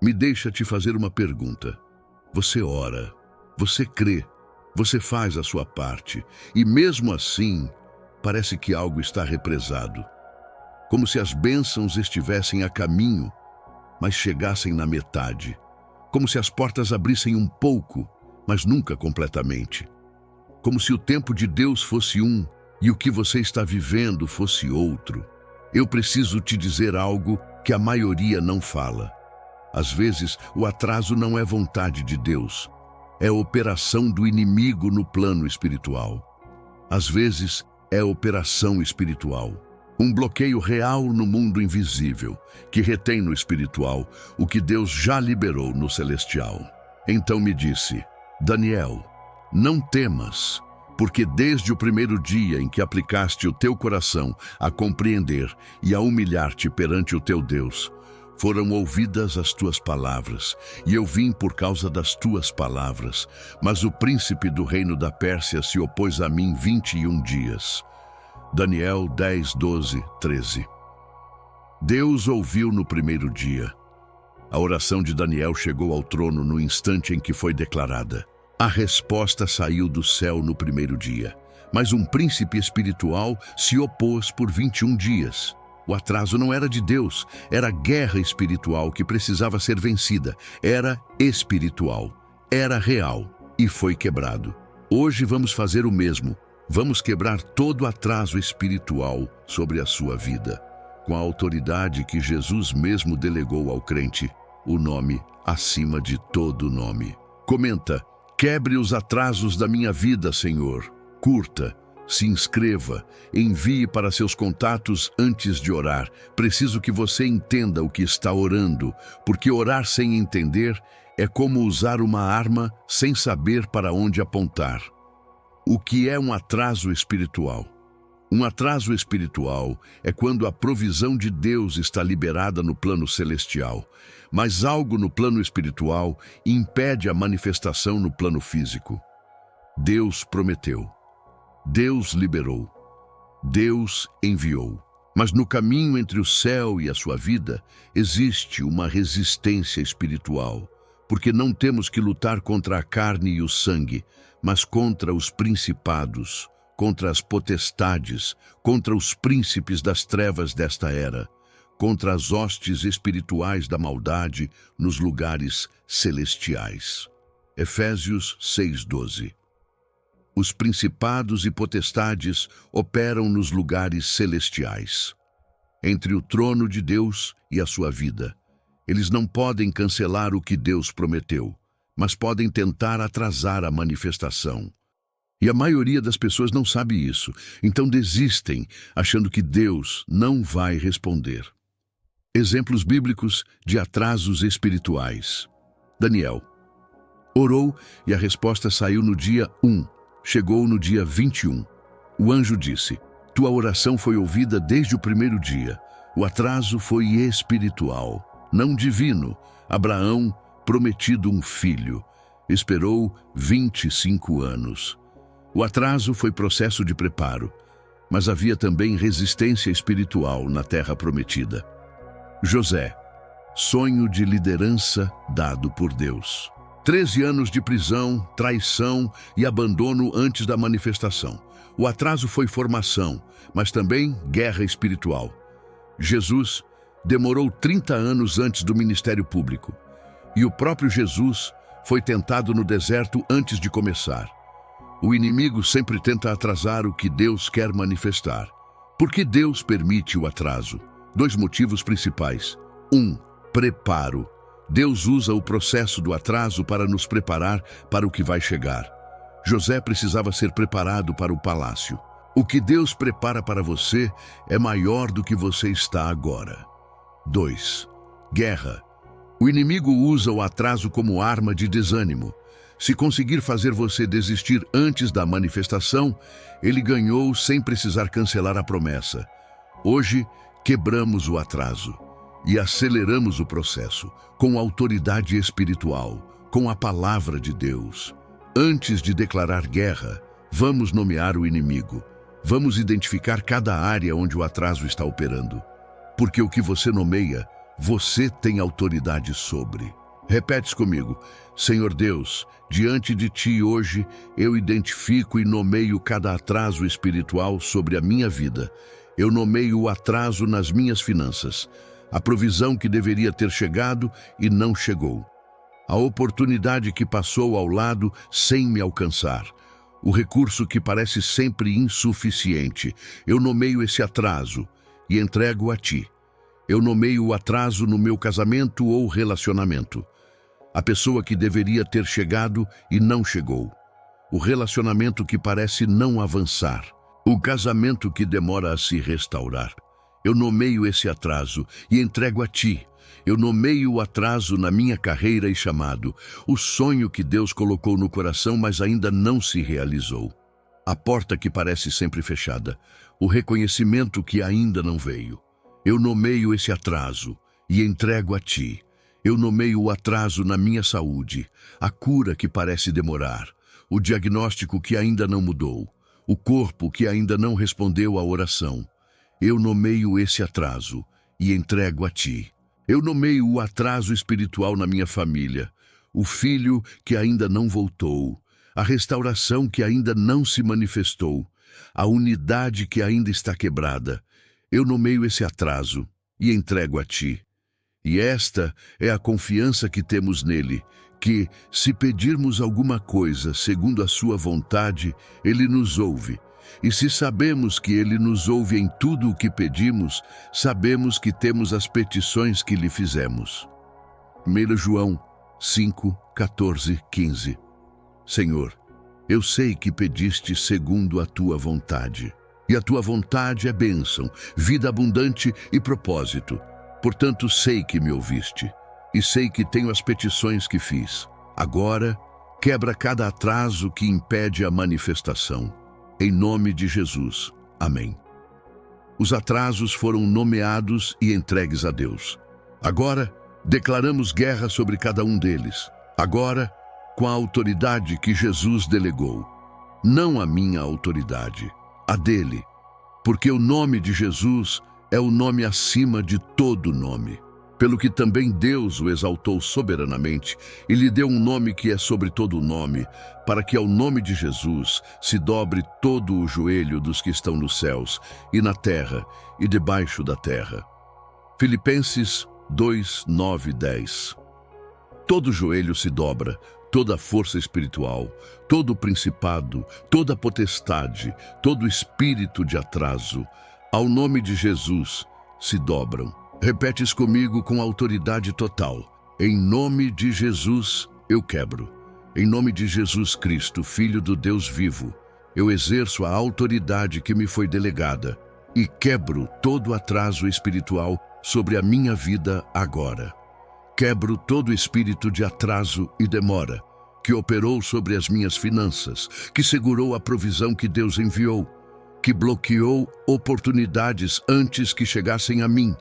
Me deixa te fazer uma pergunta. Você ora, você crê, você faz a sua parte, e mesmo assim, parece que algo está represado. Como se as bênçãos estivessem a caminho, mas chegassem na metade. Como se as portas abrissem um pouco, mas nunca completamente. Como se o tempo de Deus fosse um e o que você está vivendo fosse outro. Eu preciso te dizer algo que a maioria não fala. Às vezes, o atraso não é vontade de Deus, é a operação do inimigo no plano espiritual. Às vezes, é operação espiritual. Um bloqueio real no mundo invisível, que retém no espiritual o que Deus já liberou no celestial. Então me disse: Daniel, não temas, porque desde o primeiro dia em que aplicaste o teu coração a compreender e a humilhar-te perante o teu Deus, foram ouvidas as tuas palavras, e eu vim por causa das tuas palavras. Mas o príncipe do reino da Pérsia se opôs a mim 21 dias. Daniel 10, 12, 13. Deus ouviu no primeiro dia. A oração de Daniel chegou ao trono no instante em que foi declarada. A resposta saiu do céu no primeiro dia, mas um príncipe espiritual se opôs por 21 dias. O atraso não era de Deus, era guerra espiritual que precisava ser vencida. Era espiritual, era real e foi quebrado. Hoje vamos fazer o mesmo. Vamos quebrar todo atraso espiritual sobre a sua vida, com a autoridade que Jesus mesmo delegou ao crente, o nome acima de todo nome. Comenta: quebre os atrasos da minha vida, Senhor. Curta, se inscreva, envie para seus contatos antes de orar. Preciso que você entenda o que está orando, porque orar sem entender é como usar uma arma sem saber para onde apontar. O que é um atraso espiritual? Um atraso espiritual é quando a provisão de Deus está liberada no plano celestial, mas algo no plano espiritual impede a manifestação no plano físico. Deus prometeu, Deus liberou, Deus enviou, mas no caminho entre o céu e a sua vida existe uma resistência espiritual, porque não temos que lutar contra a carne e o sangue, mas contra os principados, contra as potestades, contra os príncipes das trevas desta era, contra as hostes espirituais da maldade nos lugares celestiais. Efésios 6:12. Os principados e potestades operam nos lugares celestiais, entre o trono de Deus e a sua vida. Eles não podem cancelar o que Deus prometeu, mas podem tentar atrasar a manifestação. E a maioria das pessoas não sabe isso, então desistem, achando que Deus não vai responder. Exemplos bíblicos de atrasos espirituais. Daniel orou e a resposta saiu no dia 1, chegou no dia 21. O anjo disse: tua oração foi ouvida desde o primeiro dia. O atraso foi espiritual, não divino. Abraão, prometido um filho, esperou 25 anos. O atraso foi processo de preparo, mas havia também resistência espiritual na terra prometida. José, sonho de liderança dado por Deus. 13 anos de prisão, traição e abandono antes da manifestação. O atraso foi formação, mas também guerra espiritual. Jesus demorou 30 anos antes do ministério público. E o próprio Jesus foi tentado no deserto antes de começar. O inimigo sempre tenta atrasar o que Deus quer manifestar. Por que Deus permite o atraso? 2 motivos principais. 1. Preparo. Deus usa o processo do atraso para nos preparar para o que vai chegar. José precisava ser preparado para o palácio. O que Deus prepara para você é maior do que você está agora. 2. Guerra. O inimigo usa o atraso como arma de desânimo. Se conseguir fazer você desistir antes da manifestação, ele ganhou sem precisar cancelar a promessa. Hoje, quebramos o atraso e aceleramos o processo com autoridade espiritual, com a palavra de Deus. Antes de declarar guerra, vamos nomear o inimigo. Vamos identificar cada área onde o atraso está operando. Porque o que você nomeia você tem autoridade sobre. Repete comigo: Senhor Deus, diante de Ti hoje eu identifico e nomeio cada atraso espiritual sobre a minha vida. Eu nomeio o atraso nas minhas finanças, a provisão que deveria ter chegado e não chegou, a oportunidade que passou ao lado sem me alcançar, o recurso que parece sempre insuficiente. Eu nomeio esse atraso e entrego a Ti. Eu nomeio o atraso no meu casamento ou relacionamento, a pessoa que deveria ter chegado e não chegou, o relacionamento que parece não avançar, o casamento que demora a se restaurar. Eu nomeio esse atraso e entrego a Ti. Eu nomeio o atraso na minha carreira e chamado, o sonho que Deus colocou no coração, mas ainda não se realizou, a porta que parece sempre fechada, o reconhecimento que ainda não veio. Eu nomeio esse atraso e entrego a Ti. Eu nomeio o atraso na minha saúde, a cura que parece demorar, o diagnóstico que ainda não mudou, o corpo que ainda não respondeu à oração. Eu nomeio esse atraso e entrego a Ti. Eu nomeio o atraso espiritual na minha família, o filho que ainda não voltou, a restauração que ainda não se manifestou, a unidade que ainda está quebrada. Eu nomeio esse atraso e entrego a Ti. E esta é a confiança que temos nele, que, se pedirmos alguma coisa segundo a sua vontade, Ele nos ouve. E se sabemos que Ele nos ouve em tudo o que pedimos, sabemos que temos as petições que lhe fizemos. 1 João 5, 14, 15. Senhor, eu sei que pediste segundo a Tua vontade. E a Tua vontade é bênção, vida abundante e propósito. Portanto, sei que me ouviste, e sei que tenho as petições que fiz. Agora, quebra cada atraso que impede a manifestação. Em nome de Jesus. Amém. Os atrasos foram nomeados e entregues a Deus. Agora, declaramos guerra sobre cada um deles. Agora, com a autoridade que Jesus delegou. Não a minha autoridade, a dele. Porque o nome de Jesus é o nome acima de todo nome, pelo que também Deus o exaltou soberanamente e lhe deu um nome que é sobre todo nome, para que ao nome de Jesus se dobre todo o joelho dos que estão nos céus e na terra e debaixo da terra. Filipenses 2, 9 e 10. Todo joelho se dobra, toda força espiritual, todo principado, toda potestade, todo espírito de atraso, ao nome de Jesus se dobram. Repetes comigo com autoridade total. Em nome de Jesus eu quebro. Em nome de Jesus Cristo, Filho do Deus vivo, eu exerço a autoridade que me foi delegada e quebro todo atraso espiritual sobre a minha vida agora. Quebro todo espírito de atraso e demora que operou sobre as minhas finanças, que segurou a provisão que Deus enviou, que bloqueou oportunidades antes que chegassem a mim.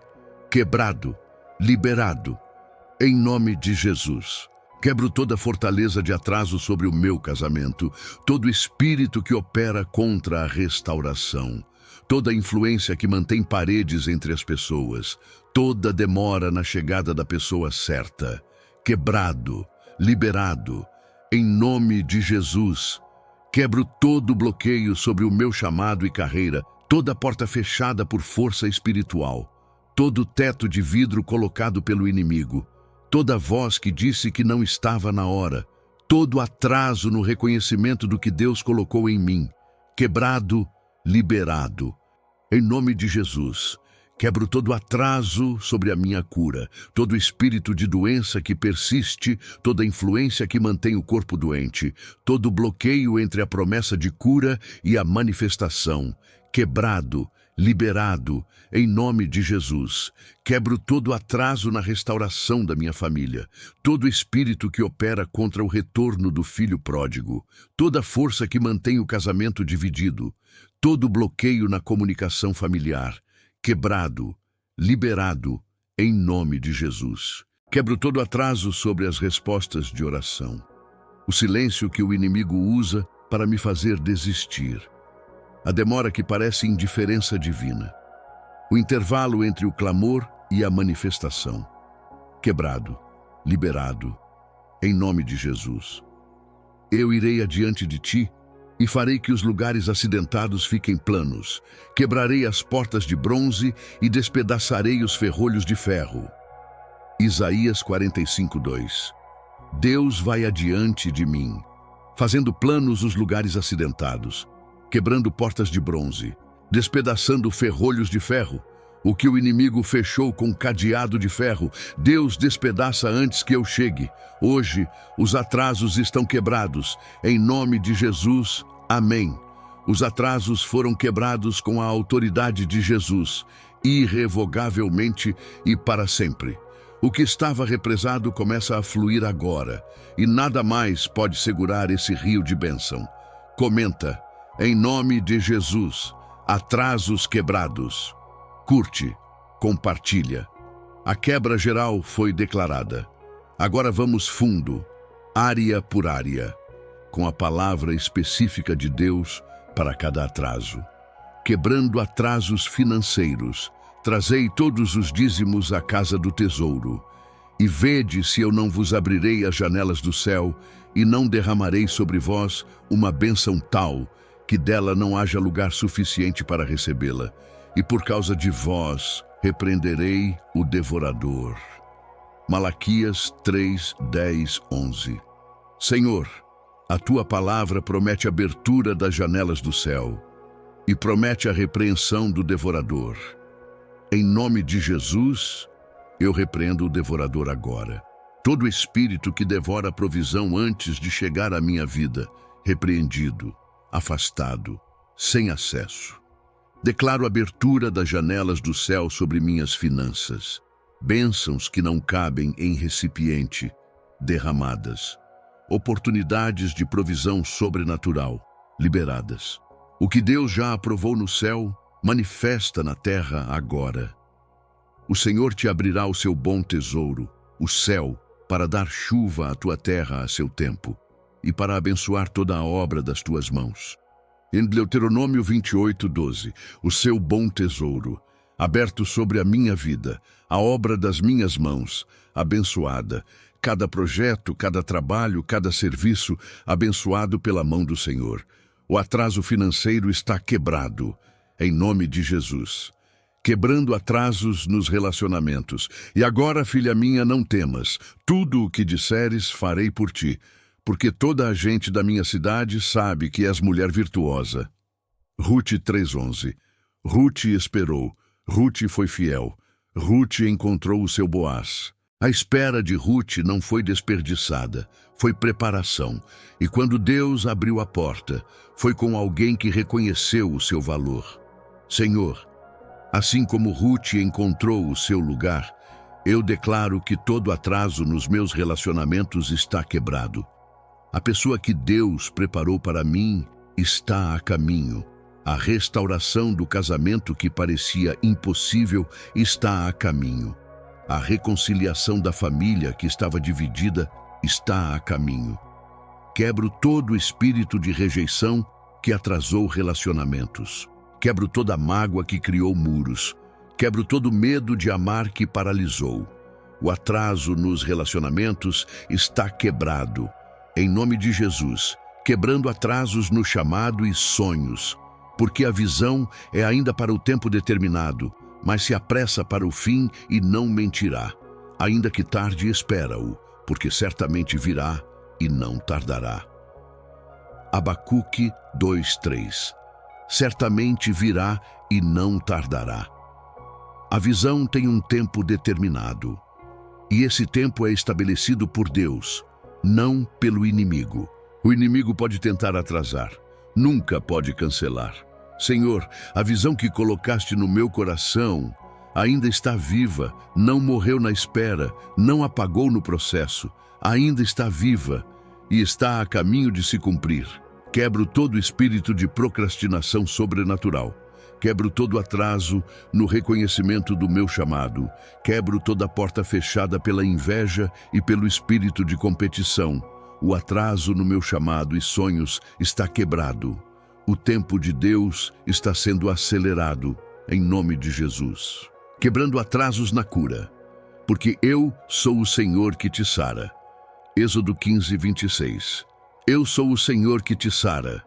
Quebrado, liberado, em nome de Jesus. Quebro toda fortaleza de atraso sobre o meu casamento, todo espírito que opera contra a restauração, toda influência que mantém paredes entre as pessoas, toda demora na chegada da pessoa certa. Quebrado, liberado, em nome de Jesus. Quebro todo bloqueio sobre o meu chamado e carreira, toda porta fechada por força espiritual, todo teto de vidro colocado pelo inimigo, toda voz que disse que não estava na hora, todo atraso no reconhecimento do que Deus colocou em mim. Quebrado, liberado. Em nome de Jesus. Quebro todo atraso sobre a minha cura, todo espírito de doença que persiste, toda influência que mantém o corpo doente, todo bloqueio entre a promessa de cura e a manifestação. Quebrado, liberado, em nome de Jesus. Quebro todo atraso na restauração da minha família, todo espírito que opera contra o retorno do filho pródigo, toda força que mantém o casamento dividido, todo bloqueio na comunicação familiar. Quebrado, liberado, em nome de Jesus. Quebro todo atraso sobre as respostas de oração, o silêncio que o inimigo usa para me fazer desistir, a demora que parece indiferença divina, o intervalo entre o clamor e a manifestação. quebrado, liberado, em nome de Jesus. Eu irei adiante de ti e farei que os lugares acidentados fiquem planos. Quebrarei as portas de bronze e despedaçarei os ferrolhos de ferro. Isaías 45:2. Deus vai adiante de mim, fazendo planos os lugares acidentados, quebrando portas de bronze, despedaçando ferrolhos de ferro. O que o inimigo fechou com cadeado de ferro, Deus despedaça antes que eu chegue. Hoje, os atrasos estão quebrados. Em nome de Jesus, amém. Os atrasos foram quebrados com a autoridade de Jesus, irrevogavelmente e para sempre. O que estava represado começa a fluir agora, e nada mais pode segurar esse rio de bênção. Comenta, em nome de Jesus, atrasos quebrados. Curte, compartilha. A quebra geral foi declarada. Agora vamos fundo, área por área, com a palavra específica de Deus para cada atraso. Quebrando atrasos financeiros, trazei todos os dízimos à casa do tesouro. E vede se eu não vos abrirei as janelas do céu e não derramarei sobre vós uma bênção tal que dela não haja lugar suficiente para recebê-la. E por causa de vós repreenderei o devorador. Malaquias 3, 10, 11. Senhor, a tua palavra promete a abertura das janelas do céu e promete a repreensão do devorador. Em nome de Jesus, eu repreendo o devorador agora. Todo espírito que devora a provisão antes de chegar à minha vida, repreendido, afastado, sem acesso. Declaro a abertura das janelas do céu sobre minhas finanças, bênçãos que não cabem em recipiente, derramadas, oportunidades de provisão sobrenatural, liberadas. O que Deus já aprovou no céu, manifesta na terra agora. O Senhor te abrirá o seu bom tesouro, o céu, para dar chuva à tua terra a seu tempo, e para abençoar toda a obra das tuas mãos. Em Deuteronômio 28, 12, o seu bom tesouro, aberto sobre a minha vida, a obra das minhas mãos, abençoada, cada projeto, cada trabalho, cada serviço, abençoado pela mão do Senhor. O atraso financeiro está quebrado, em nome de Jesus. Quebrando atrasos nos relacionamentos. E agora, filha minha, não temas. Tudo o que disseres, farei por ti. Porque toda a gente da minha cidade sabe que és mulher virtuosa. Rute 3:11. Rute esperou, Rute foi fiel, Rute encontrou o seu Boaz. A espera de Rute não foi desperdiçada, foi preparação. E quando Deus abriu a porta, foi com alguém que reconheceu o seu valor. Senhor, assim como Rute encontrou o seu lugar, eu declaro que todo atraso nos meus relacionamentos está quebrado. A pessoa que Deus preparou para mim está a caminho. A restauração do casamento que parecia impossível está a caminho. A reconciliação da família que estava dividida está a caminho. Quebro todo o espírito de rejeição que atrasou relacionamentos. Quebro toda mágoa que criou muros. Quebro todo medo de amar que paralisou. O atraso nos relacionamentos está quebrado. Em nome de Jesus, quebrando atrasos no chamado e sonhos, porque a visão é ainda para o tempo determinado, mas se apressa para o fim e não mentirá. Ainda que tarde, espera-o, porque certamente virá e não tardará. Abacuque 2:3. Certamente virá e não tardará. A visão tem um tempo determinado, e esse tempo é estabelecido por Deus, não pelo inimigo. O inimigo pode tentar atrasar, nunca pode cancelar. Senhor, a visão que colocaste no meu coração ainda está viva, não morreu na espera, não apagou no processo, ainda está viva e está a caminho de se cumprir. Quebro todo espírito de procrastinação sobrenatural. Quebro todo atraso no reconhecimento do meu chamado. Quebro toda porta fechada pela inveja e pelo espírito de competição. O atraso no meu chamado e sonhos está quebrado. O tempo de Deus está sendo acelerado, em nome de Jesus. Quebrando atrasos na cura. porque eu sou o Senhor que te sara. Êxodo 15, 26. Eu sou o Senhor que te sara.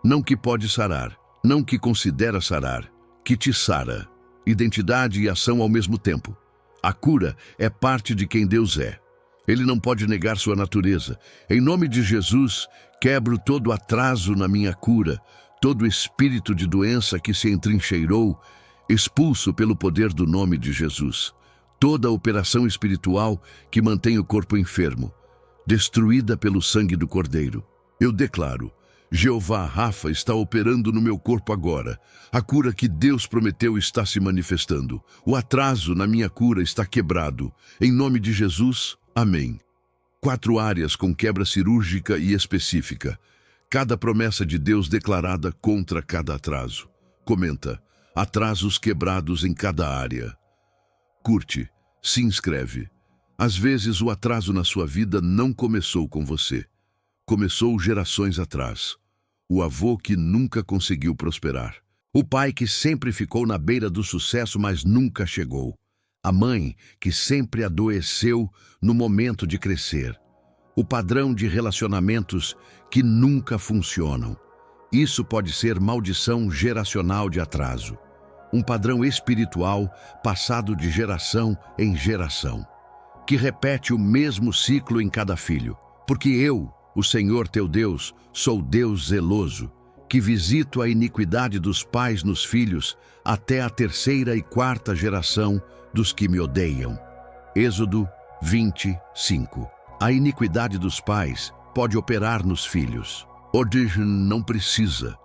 Não que pode sarar, não que considera sarar, que te sara. Identidade e ação ao mesmo tempo. A cura é parte de quem Deus é. Ele não pode negar sua natureza. Em nome de Jesus, quebro todo atraso na minha cura, todo espírito de doença que se entrincheirou, expulso pelo poder do nome de Jesus. Toda operação espiritual que mantém o corpo enfermo, destruída pelo sangue do Cordeiro. Eu declaro, Jeová Rafa está operando no meu corpo agora. A cura que Deus prometeu está se manifestando. O atraso na minha cura está quebrado. Em nome de Jesus, amém. 4 áreas com quebra cirúrgica e específica. Cada promessa de Deus declarada contra cada atraso. Comenta, atrasos quebrados em cada área. Curte, se inscreve. Às vezes o atraso na sua vida não começou com você. Começou gerações atrás. O avô que nunca conseguiu prosperar. O pai que sempre ficou na beira do sucesso, mas nunca chegou. A mãe que sempre adoeceu no momento de crescer. O padrão de relacionamentos que nunca funcionam. Isso pode ser maldição geracional de atraso. Um padrão espiritual passado de geração em geração, que repete o mesmo ciclo em cada filho. Porque eu, o Senhor teu Deus, sou Deus zeloso, que visito a iniquidade dos pais nos filhos até a 3ª e 4ª geração dos que me odeiam. Êxodo 25. A iniquidade dos pais pode operar nos filhos. Origem não precisa,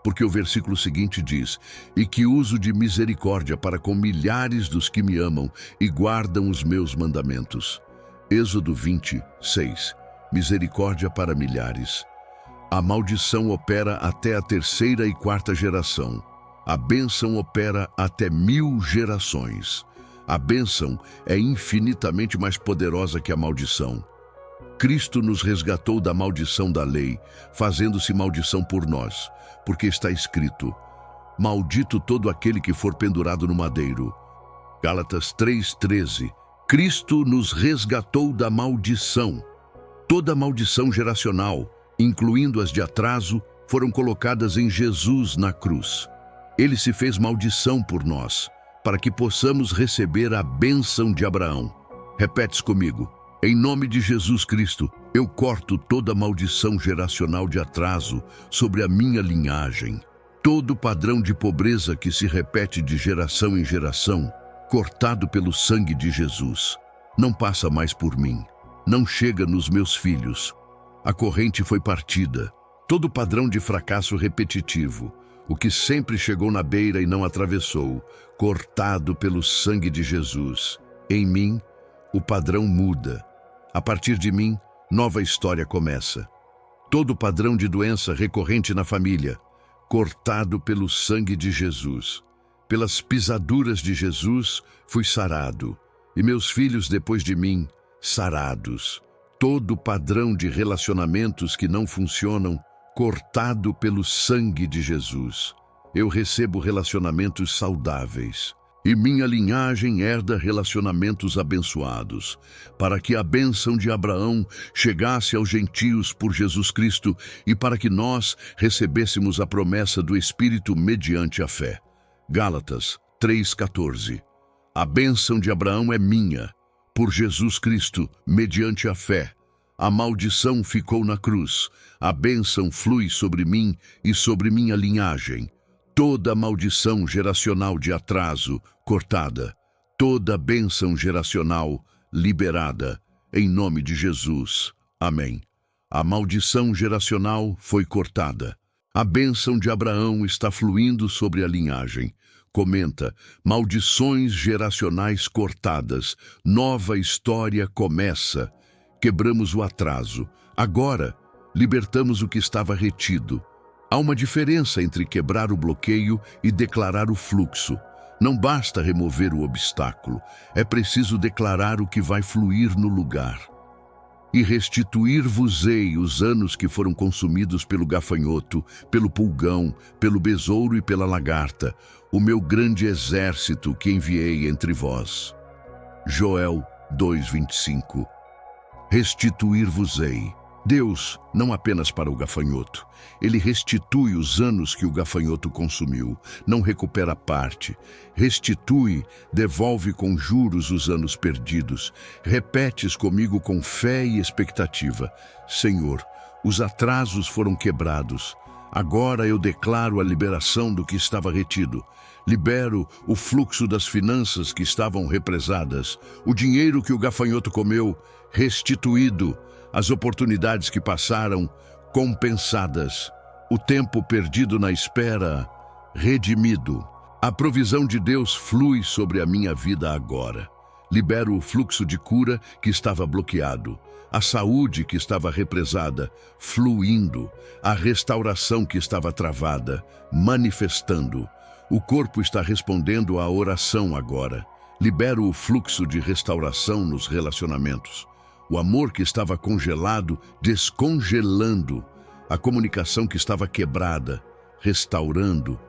porque o versículo seguinte diz, e que uso de misericórdia para com milhares dos que me amam e guardam os meus mandamentos. Êxodo 26. Misericórdia para milhares. A maldição opera até a 3ª e 4ª geração. A bênção opera até 1000 gerações. A bênção é infinitamente mais poderosa que a maldição. Cristo nos resgatou da maldição da lei, fazendo-se maldição por nós, porque está escrito, maldito todo aquele que for pendurado no madeiro. Gálatas 3:13. Cristo nos resgatou da maldição. Toda maldição geracional, incluindo as de atraso, foram colocadas em Jesus na cruz. Ele se fez maldição por nós, para que possamos receber a bênção de Abraão. Repetes comigo. Em nome de Jesus Cristo, eu corto toda maldição geracional de atraso sobre a minha linhagem. Todo padrão de pobreza que se repete de geração em geração, cortado pelo sangue de Jesus. Não passa mais por mim. Não chega nos meus filhos. A corrente foi partida. Todo padrão de fracasso repetitivo, o que sempre chegou na beira e não atravessou, cortado pelo sangue de Jesus. Em mim, o padrão muda. A partir de mim, nova história começa. Todo padrão de doença recorrente na família, cortado pelo sangue de Jesus. Pelas pisaduras de Jesus, fui sarado. E meus filhos depois de mim, sarados. Todo padrão de relacionamentos que não funcionam, cortado pelo sangue de Jesus. Eu recebo relacionamentos saudáveis. E minha linhagem herda relacionamentos abençoados, para que a bênção de Abraão chegasse aos gentios por Jesus Cristo e para que nós recebêssemos a promessa do Espírito mediante a fé. Gálatas 3:14. A bênção de Abraão é minha, por Jesus Cristo, mediante a fé. A maldição ficou na cruz, a bênção flui sobre mim e sobre minha linhagem. Toda maldição geracional de atraso, cortada. Toda bênção geracional, liberada. Em nome de Jesus. Amém. A maldição geracional foi cortada. A bênção de Abraão está fluindo sobre a linhagem. Comenta, maldições geracionais cortadas. Nova história começa. Quebramos o atraso. Agora, libertamos o que estava retido. Há uma diferença entre quebrar o bloqueio e declarar o fluxo. Não basta remover o obstáculo, é preciso declarar o que vai fluir no lugar. E restituir-vos-ei os anos que foram consumidos pelo gafanhoto, pelo pulgão, pelo besouro e pela lagarta, o meu grande exército que enviei entre vós. Joel 2:25. Restituir-vos-ei. Deus, não apenas para o gafanhoto, ele restitui os anos que o gafanhoto consumiu, não recupera parte, restitui, devolve com juros os anos perdidos. Repetes comigo com fé e expectativa: Senhor, os atrasos foram quebrados. Agora eu declaro a liberação do que estava retido. Libero o fluxo das finanças que estavam represadas, o dinheiro que o gafanhoto comeu, restituído, as oportunidades que passaram, compensadas, o tempo perdido na espera, redimido. A provisão de Deus flui sobre a minha vida agora. Libero o fluxo de cura que estava bloqueado, a saúde que estava represada, fluindo, a restauração que estava travada, manifestando. O corpo está respondendo à oração agora. Libero o fluxo de restauração nos relacionamentos. O amor que estava congelado, descongelando. A comunicação que estava quebrada, restaurando.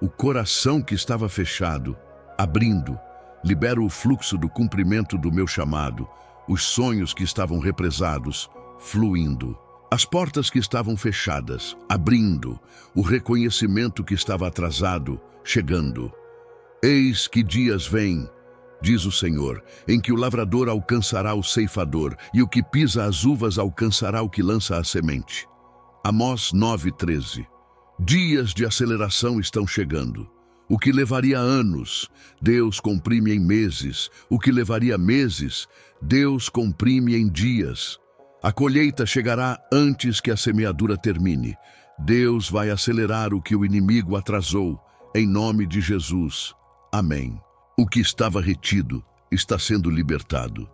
O coração que estava fechado, abrindo. Libero o fluxo do cumprimento do meu chamado. Os sonhos que estavam represados, fluindo. As portas que estavam fechadas, abrindo. O reconhecimento que estava atrasado, chegando. Eis que dias vêm, diz o Senhor, em que o lavrador alcançará o ceifador, e o que pisa as uvas alcançará o que lança a semente. Amós 9:13. Dias de aceleração estão chegando. O que levaria anos, Deus comprime em meses. O que levaria meses, Deus comprime em dias. A colheita chegará antes que a semeadura termine. Deus vai acelerar o que o inimigo atrasou, em nome de Jesus. Amém. O que estava retido está sendo libertado.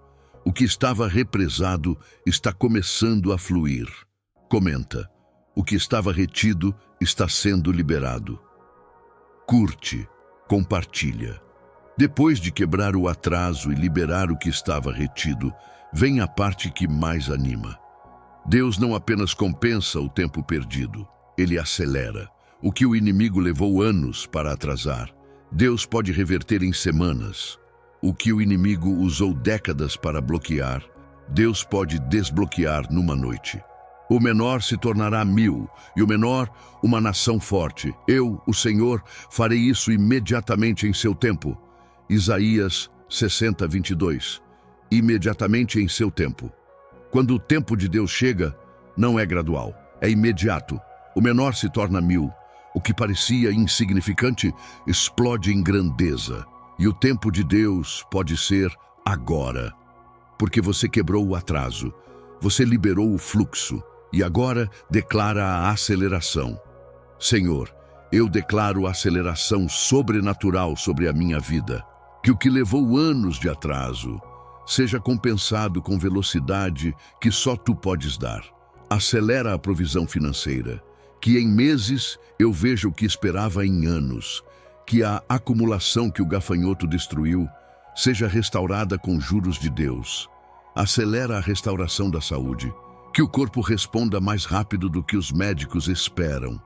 O que estava represado está começando a fluir. Comenta: o que estava retido está sendo liberado. Curte, compartilha. Depois de quebrar o atraso e liberar o que estava retido, vem a parte que mais anima. Deus não apenas compensa o tempo perdido, ele acelera. O que o inimigo levou anos para atrasar, Deus pode reverter em semanas. O que o inimigo usou décadas para bloquear, Deus pode desbloquear numa noite. O menor se tornará 1000, e o menor, uma nação forte. Eu, o Senhor, farei isso imediatamente em seu tempo. Isaías 60:22. Imediatamente em seu tempo. Quando o tempo de Deus chega, não é gradual, é imediato. O menor se torna 1000. O que parecia insignificante explode em grandeza. E o tempo de Deus pode ser agora. Porque você quebrou o atraso, você liberou o fluxo e agora declara a aceleração. Senhor, eu declaro aceleração sobrenatural sobre a minha vida. Que o que levou anos de atraso seja compensado com velocidade que só tu podes dar. Acelera a provisão financeira. Que em meses eu veja o que esperava em anos. Que a acumulação que o gafanhoto destruiu seja restaurada com juros de Deus. Acelera a restauração da saúde. Que o corpo responda mais rápido do que os médicos esperam.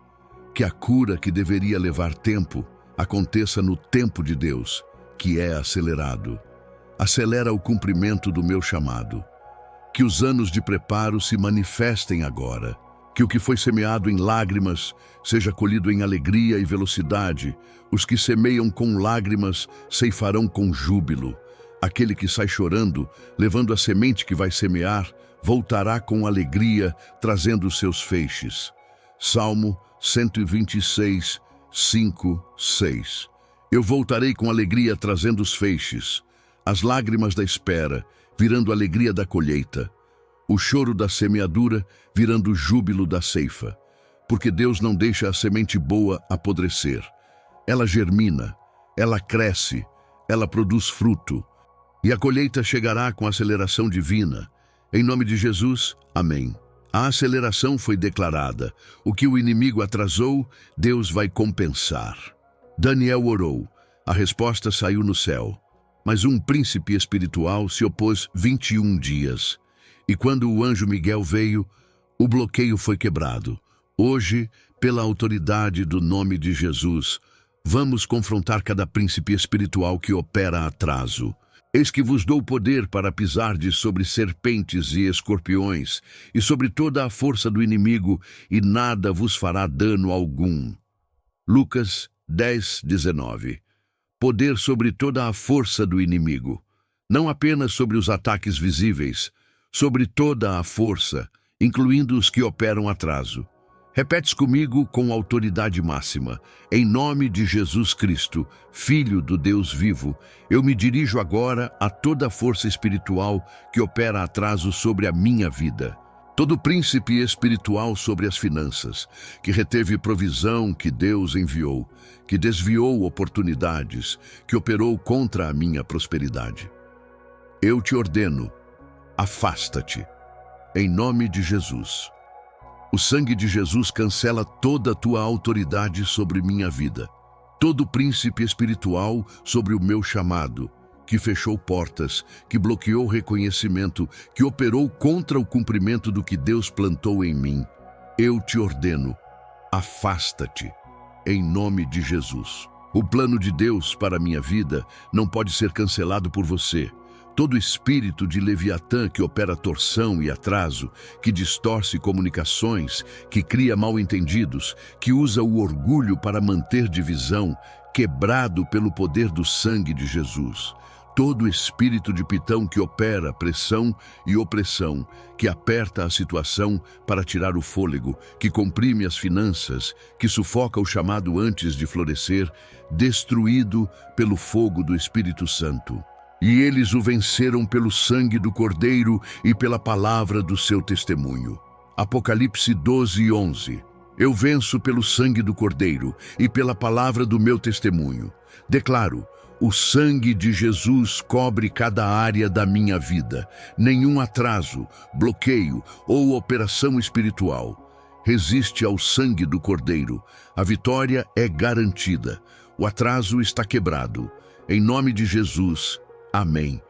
Que a cura que deveria levar tempo aconteça no tempo de Deus, que é acelerado. Acelera o cumprimento do meu chamado. Que os anos de preparo se manifestem agora. Que o que foi semeado em lágrimas seja colhido em alegria e velocidade. Os que semeiam com lágrimas ceifarão com júbilo. Aquele que sai chorando, levando a semente que vai semear, voltará com alegria, trazendo os seus feixes. Salmo 126, 5, 6. Eu voltarei com alegria trazendo os feixes, as lágrimas da espera, virando a alegria da colheita. O choro da semeadura virando o júbilo da ceifa. Porque Deus não deixa a semente boa apodrecer. Ela germina, ela cresce, ela produz fruto. E a colheita chegará com aceleração divina. Em nome de Jesus, amém. A aceleração foi declarada. O que o inimigo atrasou, Deus vai compensar. Daniel orou. A resposta saiu no céu. Mas um príncipe espiritual se opôs 21 dias. E quando o anjo Miguel veio, o bloqueio foi quebrado. Hoje, pela autoridade do nome de Jesus, vamos confrontar cada príncipe espiritual que opera atraso. Eis que vos dou poder para pisardes sobre serpentes e escorpiões, e sobre toda a força do inimigo, e nada vos fará dano algum. Lucas 10:19. Poder sobre toda a força do inimigo, não apenas sobre os ataques visíveis, sobre toda a força, incluindo os que operam atraso. Repetes comigo com autoridade máxima. Em nome de Jesus Cristo, Filho do Deus vivo, eu me dirijo agora a toda a força espiritual que opera atraso sobre a minha vida. Todo príncipe espiritual sobre as finanças, que reteve provisão que Deus enviou, que desviou oportunidades, que operou contra a minha prosperidade. Eu te ordeno, afasta-te, em nome de Jesus. O sangue de Jesus cancela toda a tua autoridade sobre minha vida. Todo príncipe espiritual sobre o meu chamado, que fechou portas, que bloqueou reconhecimento, que operou contra o cumprimento do que Deus plantou em mim. Eu te ordeno, afasta-te, em nome de Jesus. O plano de Deus para a minha vida não pode ser cancelado por você. Todo espírito de Leviatã que opera torção e atraso, que distorce comunicações, que cria mal-entendidos, que usa o orgulho para manter divisão, quebrado pelo poder do sangue de Jesus. Todo espírito de Pitão que opera pressão e opressão, que aperta a situação para tirar o fôlego, que comprime as finanças, que sufoca o chamado antes de florescer, destruído pelo fogo do Espírito Santo. E eles o venceram pelo sangue do Cordeiro e pela palavra do seu testemunho. Apocalipse 12:11. Eu venço pelo sangue do Cordeiro e pela palavra do meu testemunho. Declaro, o sangue de Jesus cobre cada área da minha vida. Nenhum atraso, bloqueio ou operação espiritual resiste ao sangue do Cordeiro. A vitória é garantida. O atraso está quebrado. Em nome de Jesus, amém.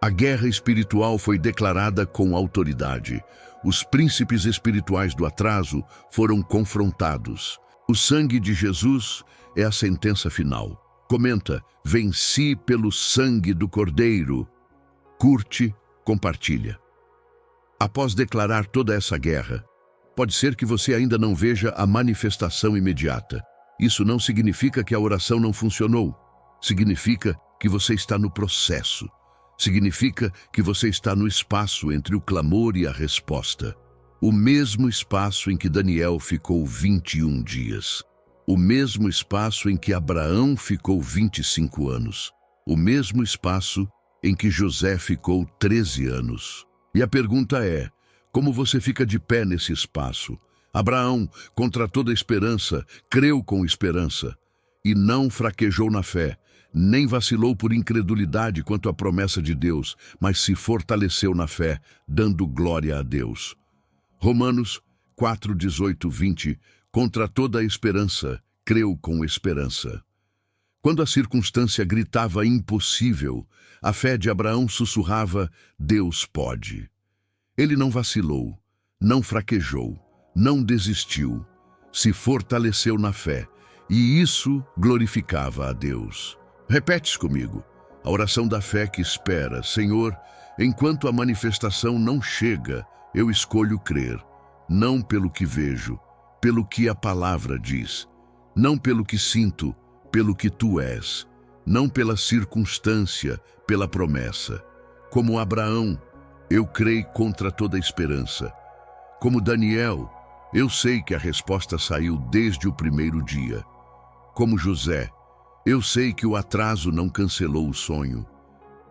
A guerra espiritual foi declarada com autoridade. Os príncipes espirituais do atraso foram confrontados. O sangue de Jesus é a sentença final. Comenta, venci pelo sangue do Cordeiro. Curte, compartilha. Após declarar toda essa guerra, pode ser que você ainda não veja a manifestação imediata. Isso não significa que a oração não funcionou. Significa que você está no processo. Significa que você está no espaço entre o clamor e a resposta. O mesmo espaço em que Daniel ficou 21 dias. O mesmo espaço em que Abraão ficou 25 anos. O mesmo espaço em que José ficou 13 anos. E a pergunta é, como você fica de pé nesse espaço? Abraão, contra toda esperança, creu com esperança e não fraquejou na fé, nem vacilou por incredulidade quanto à promessa de Deus, mas se fortaleceu na fé, dando glória a Deus. Romanos 4:18-20. Contra toda a esperança, creu com esperança. Quando a circunstância gritava impossível, a fé de Abraão sussurrava, Deus pode. Ele não vacilou, não fraquejou, não desistiu, se fortaleceu na fé, e isso glorificava a Deus. Repetes comigo, a oração da fé que espera, Senhor, enquanto a manifestação não chega, eu escolho crer, não pelo que vejo, pelo que a palavra diz, não pelo que sinto, pelo que tu és, não pela circunstância, pela promessa. Como Abraão, eu creio contra toda esperança. Como Daniel, eu sei que a resposta saiu desde o primeiro dia. Como José, eu sei que o atraso não cancelou o sonho.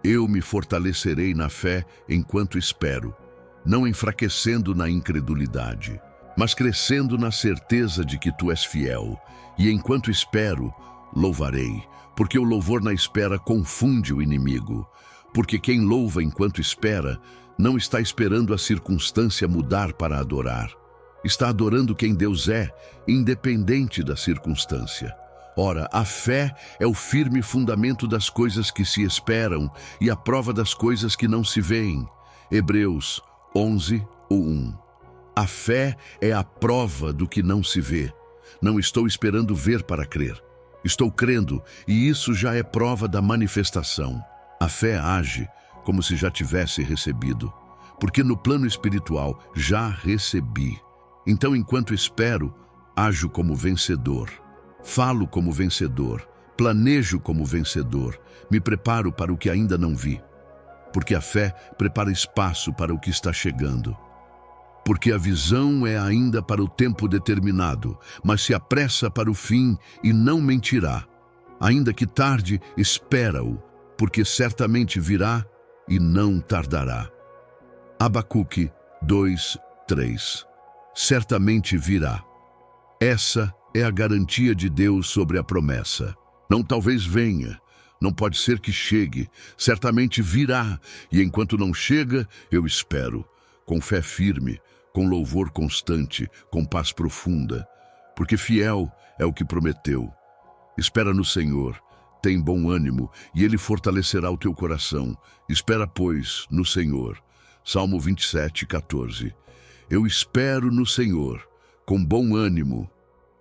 Eu me fortalecerei na fé enquanto espero, não enfraquecendo na incredulidade, mas crescendo na certeza de que tu és fiel. E enquanto espero, louvarei, porque o louvor na espera confunde o inimigo. Porque quem louva enquanto espera, não está esperando a circunstância mudar para adorar. Está adorando quem Deus é, independente da circunstância. Ora, a fé é o firme fundamento das coisas que se esperam e a prova das coisas que não se veem. Hebreus 11:1. A fé é a prova do que não se vê. Não estou esperando ver para crer. Estou crendo, e isso já é prova da manifestação. A fé age como se já tivesse recebido, porque no plano espiritual já recebi. Então, enquanto espero, ajo como vencedor, falo como vencedor, planejo como vencedor, me preparo para o que ainda não vi. Porque a fé prepara espaço para o que está chegando. Porque a visão é ainda para o tempo determinado, mas se apressa para o fim e não mentirá. Ainda que tarde, espera-o, porque certamente virá e não tardará. Abacuque 2:3. Certamente virá. Essa é a garantia de Deus sobre a promessa. Não talvez venha, não pode ser que chegue, certamente virá, e enquanto não chega, eu espero, com fé firme, com louvor constante, com paz profunda, porque fiel é o que prometeu. Espera no Senhor, tem bom ânimo, e Ele fortalecerá o teu coração. Espera, pois, no Senhor. Salmo 27:14. Eu espero no Senhor, com bom ânimo,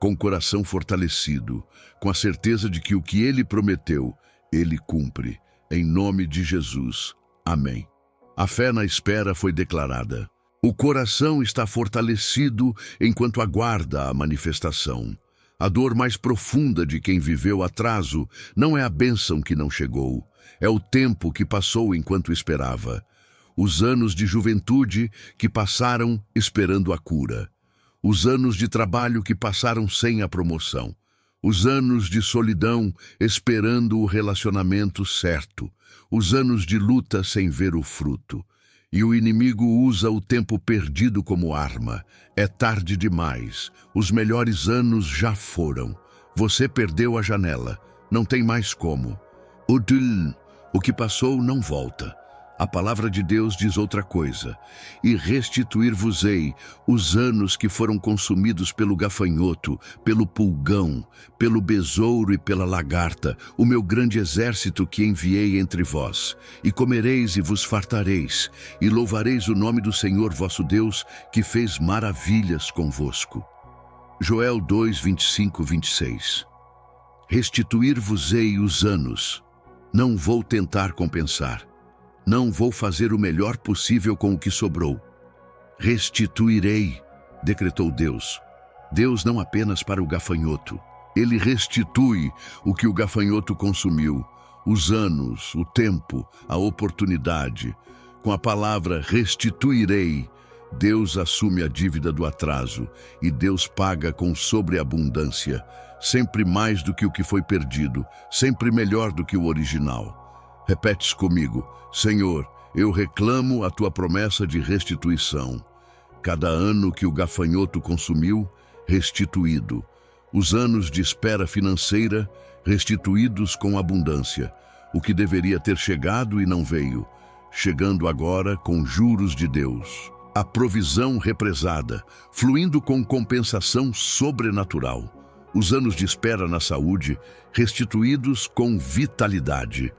com coração fortalecido, com a certeza de que o que Ele prometeu, Ele cumpre. Em nome de Jesus. Amém. A fé na espera foi declarada. O coração está fortalecido enquanto aguarda a manifestação. A dor mais profunda de quem viveu atraso não é a bênção que não chegou, é o tempo que passou enquanto esperava. Os anos de juventude que passaram esperando a cura. Os anos de trabalho que passaram sem a promoção. Os anos de solidão esperando o relacionamento certo. Os anos de luta sem ver o fruto. E o inimigo usa o tempo perdido como arma. É tarde demais. Os melhores anos já foram. Você perdeu a janela. Não tem mais como. O que passou não volta. A palavra de Deus diz outra coisa. E restituir-vos-ei os anos que foram consumidos pelo gafanhoto, pelo pulgão, pelo besouro e pela lagarta, o meu grande exército que enviei entre vós. E comereis e vos fartareis, e louvareis o nome do Senhor vosso Deus, que fez maravilhas convosco. Joel 2:25-26. Restituir-vos-ei os anos. Não vou tentar compensar. Não vou fazer o melhor possível com o que sobrou. Restituirei, decretou Deus. Deus não apenas para o gafanhoto. Ele restitui o que o gafanhoto consumiu. Os anos, o tempo, a oportunidade. Com a palavra restituirei, Deus assume a dívida do atraso e Deus paga com sobreabundância, sempre mais do que o que foi perdido, sempre melhor do que o original. Repetes comigo: Senhor, eu reclamo a tua promessa de restituição. Cada ano que o gafanhoto consumiu, restituído. Os anos de espera financeira, restituídos com abundância. O que deveria ter chegado e não veio, chegando agora com juros de Deus. A provisão represada, fluindo com compensação sobrenatural. Os anos de espera na saúde, restituídos com vitalidade.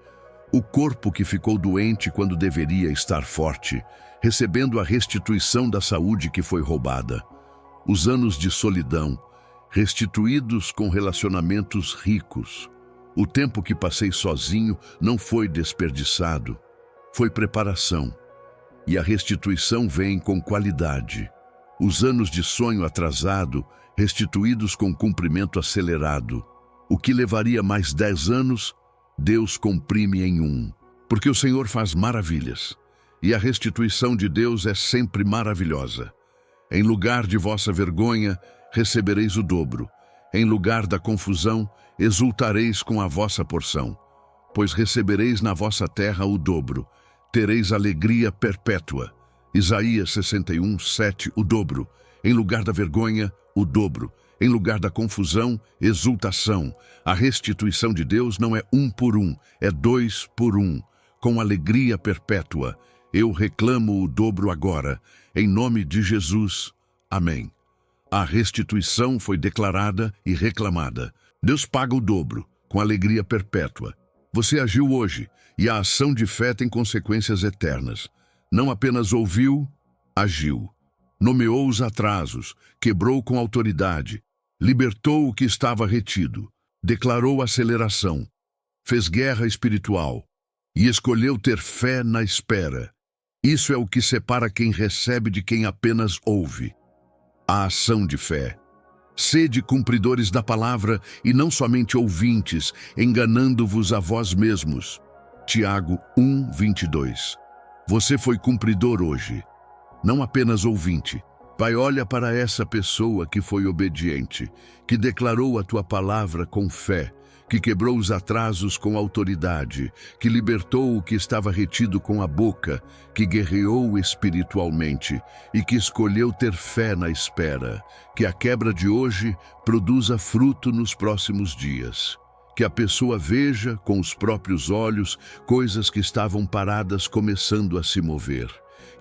O corpo que ficou doente quando deveria estar forte, recebendo a restituição da saúde que foi roubada. Os anos de solidão, restituídos com relacionamentos ricos. O tempo que passei sozinho não foi desperdiçado, foi preparação. E a restituição vem com qualidade. Os anos de sonho atrasado, restituídos com cumprimento acelerado. O que levaria mais 10 anos, Deus comprime em 1, porque o Senhor faz maravilhas, e a restituição de Deus é sempre maravilhosa. Em lugar de vossa vergonha, recebereis o dobro. Em lugar da confusão, exultareis com a vossa porção. Pois recebereis na vossa terra o dobro, tereis alegria perpétua. Isaías 61:7, o dobro. Em lugar da vergonha, o dobro. Em lugar da confusão, exultação. A restituição de Deus não é 1 por 1, é 2 por 1. Com alegria perpétua, eu reclamo o dobro agora, em nome de Jesus. Amém. A restituição foi declarada e reclamada. Deus paga o dobro, com alegria perpétua. Você agiu hoje, e a ação de fé tem consequências eternas. Não apenas ouviu, agiu. Nomeou os atrasos, quebrou com autoridade, libertou o que estava retido, declarou aceleração, fez guerra espiritual, e escolheu ter fé na espera. Isso é o que separa quem recebe de quem apenas ouve. A ação de fé. Sede cumpridores da palavra e não somente ouvintes, enganando-vos a vós mesmos. Tiago 1:22. Você foi cumpridor hoje, não apenas ouvinte. Pai, olha para essa pessoa que foi obediente, que declarou a tua palavra com fé, que quebrou os atrasos com autoridade, que libertou o que estava retido com a boca, que guerreou espiritualmente e que escolheu ter fé na espera, que a quebra de hoje produza fruto nos próximos dias. Que a pessoa veja com os próprios olhos coisas que estavam paradas começando a se mover.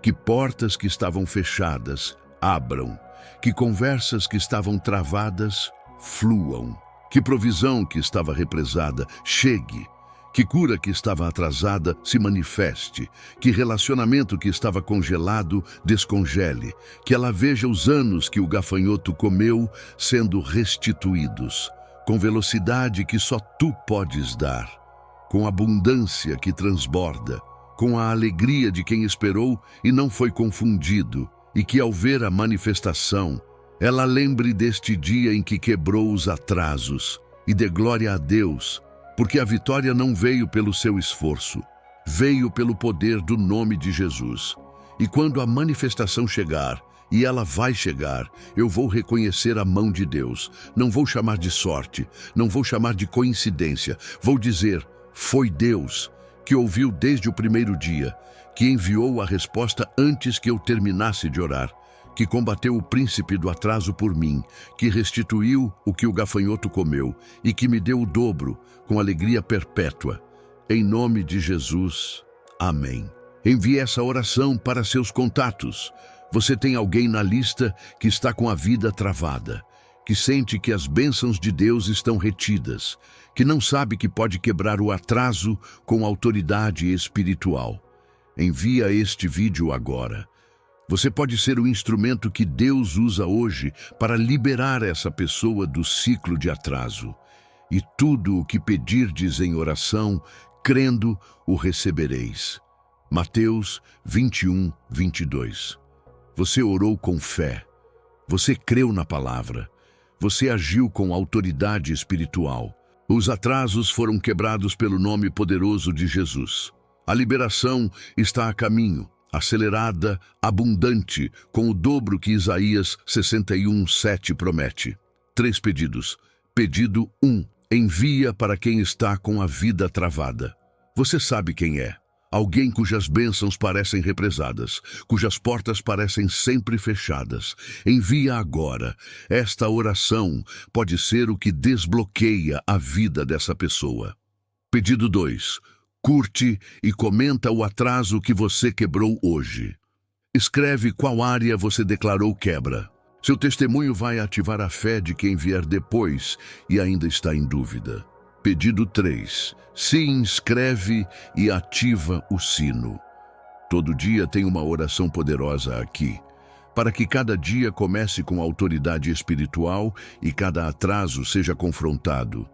Que portas que estavam fechadas abram. Que conversas que estavam travadas fluam. Que provisão que estava represada chegue. Que cura que estava atrasada se manifeste. Que relacionamento que estava congelado descongele. Que ela veja os anos que o gafanhoto comeu sendo restituídos. Com velocidade que só tu podes dar. Com abundância que transborda. Com a alegria de quem esperou e não foi confundido. E que ao ver a manifestação, ela lembre deste dia em que quebrou os atrasos e dê glória a Deus, porque a vitória não veio pelo seu esforço, veio pelo poder do nome de Jesus. E quando a manifestação chegar, e ela vai chegar, eu vou reconhecer a mão de Deus. Não vou chamar de sorte, não vou chamar de coincidência, vou dizer, foi Deus que ouviu desde o primeiro dia, que enviou a resposta antes que eu terminasse de orar, que combateu o príncipe do atraso por mim, que restituiu o que o gafanhoto comeu e que me deu o dobro, com alegria perpétua. Em nome de Jesus, amém. Envie essa oração para seus contatos. Você tem alguém na lista que está com a vida travada, que sente que as bênçãos de Deus estão retidas, que não sabe que pode quebrar o atraso com autoridade espiritual. Envia este vídeo agora. Você pode ser o instrumento que Deus usa hoje para liberar essa pessoa do ciclo de atraso. E tudo o que pedirdes em oração, crendo, o recebereis. Mateus 21:22. Você orou com fé. Você creu na palavra. Você agiu com autoridade espiritual. Os atrasos foram quebrados pelo nome poderoso de Jesus. A liberação está a caminho, acelerada, abundante, com o dobro que Isaías 61:7 promete. 3 pedidos. Pedido 1. Envia para quem está com a vida travada. Você sabe quem é. Alguém cujas bênçãos parecem represadas, cujas portas parecem sempre fechadas. Envia agora. Esta oração pode ser o que desbloqueia a vida dessa pessoa. Pedido 2. Curte e comenta o atraso que você quebrou hoje. Escreve qual área você declarou quebra. Seu testemunho vai ativar a fé de quem vier depois e ainda está em dúvida. Pedido 3. Se inscreve e ativa o sino. Todo dia tem uma oração poderosa aqui, para que cada dia comece com autoridade espiritual e cada atraso seja confrontado.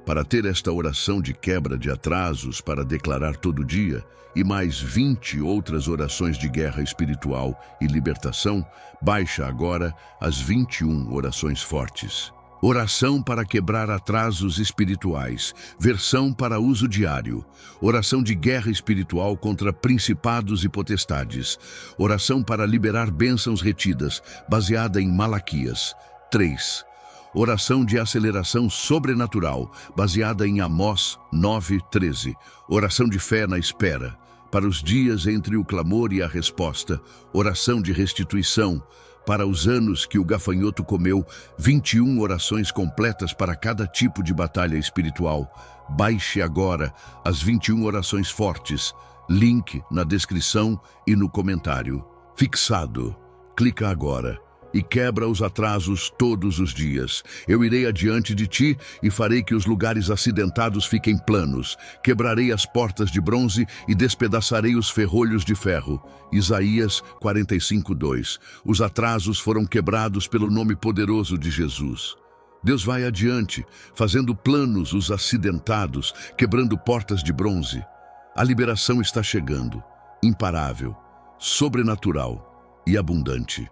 Para ter esta oração de quebra de atrasos para declarar todo dia, e mais 20 outras orações de guerra espiritual e libertação, baixa agora as 21 orações fortes. Oração para quebrar atrasos espirituais, versão para uso diário. Oração de guerra espiritual contra principados e potestades. Oração para liberar bênçãos retidas, baseada em Malaquias 3. Oração de aceleração sobrenatural, baseada em Amós 9:13. Oração de fé na espera. Para os dias entre o clamor e a resposta. Oração de restituição. Para os anos que o gafanhoto comeu, 21 orações completas para cada tipo de batalha espiritual. Baixe agora as 21 orações fortes. Link na descrição e no comentário. Fixado. Clica agora e quebra os atrasos todos os dias. Eu irei adiante de ti e farei que os lugares acidentados fiquem planos. Quebrarei as portas de bronze e despedaçarei os ferrolhos de ferro. Isaías 45:2. Os atrasos foram quebrados pelo nome poderoso de Jesus. Deus vai adiante, fazendo planos os acidentados, quebrando portas de bronze. A liberação está chegando, imparável, sobrenatural e abundante.